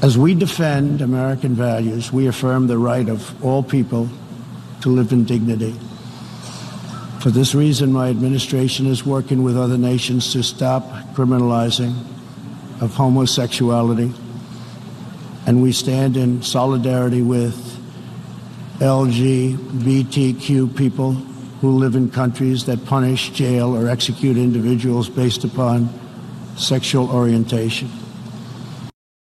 As we defend American values, we affirm the right of all people to live in dignity. For this reason, my administration is working with other nations to stop criminalizing of homosexuality, and we stand in solidarity with LGBTQ people who live in countries that punish, jail, or execute individuals based upon sexual orientation.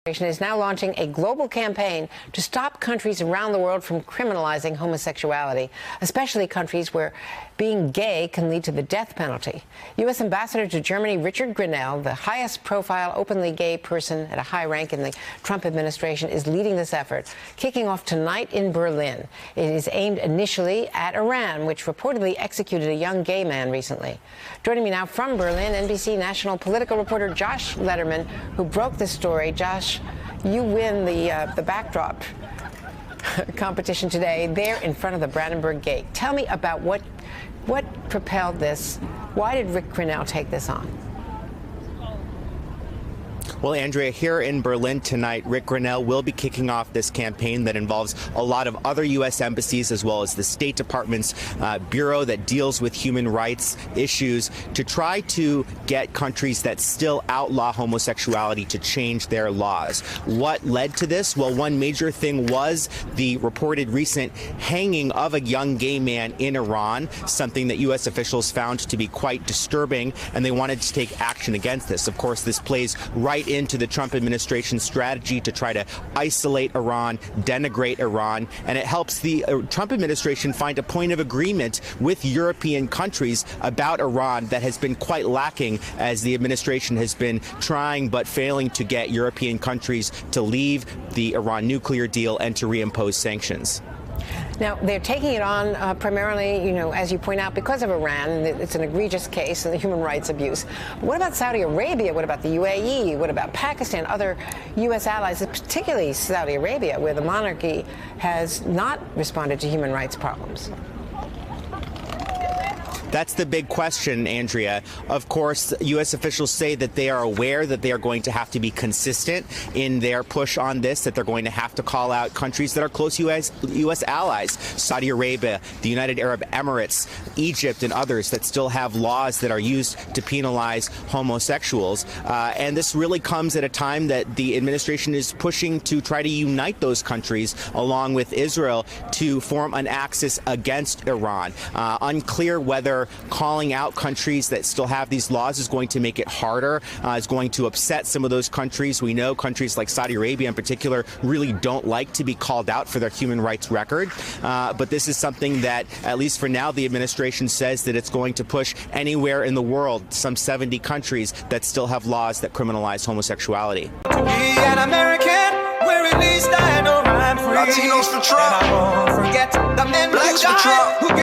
Is now launching a global campaign to stop countries around the world from criminalizing homosexuality, especially countries where being gay can lead to the death penalty. U.S. Ambassador to Germany Richard Grenell, the highest profile openly gay person at a high rank in the Trump administration, is leading this effort, kicking off tonight in Berlin. It is aimed initially at Iran, which reportedly executed a young gay man recently. Joining me now from Berlin, NBC national political reporter Josh Lederman, who broke this story. Josh, you win the backdrop competition today there in front of the Brandenburg Gate. Tell me about what propelled this. Why did Rick Grenell take this on? Well, Andrea, here in Berlin tonight, Rick Grenell will be kicking off this campaign that involves a lot of other U.S. embassies as well as the State Department's bureau that deals with human rights issues to try to get countries that still outlaw homosexuality to change their laws. What led to this? Well, one major thing was the reported recent hanging of a young gay man in Iran, something that U.S. officials found to be quite disturbing, and they wanted to take action against this. Of course, this plays right into the Trump administration's strategy to try to isolate Iran, denigrate Iran, and it helps the Trump administration find a point of agreement with European countries about Iran that has been quite lacking as the administration has been trying but failing to get European countries to leave the Iran nuclear deal and to reimpose sanctions. Now, they're taking it on primarily, as you point out, because of Iran. It's an egregious case of human rights abuse. What about Saudi Arabia? What about the UAE? What about Pakistan? Other U.S. allies, particularly Saudi Arabia, where the monarchy has not responded to human rights problems? That's the big question, Andrea. Of course, U.S. officials say that they are aware that they are going to have to be consistent in their push on this, that they're going to have to call out countries that are close U.S. allies, Saudi Arabia, the United Arab Emirates, Egypt, and others that still have laws that are used to penalize homosexuals. And this really comes at a time that the administration is pushing to try to unite those countries along with Israel to form an axis against Iran. Unclear whether calling out countries that still have these laws is going to make it harder, is going to upset some of those countries. We know countries like Saudi Arabia in particular really don't like to be called out for their human rights record. But this is something that, at least for now, the administration says that it's going to push anywhere in the world, some 70 countries that still have laws that criminalize homosexuality. Be an American, where at least I know I'm free. Latinos for Trump. And I won't forget the men who died.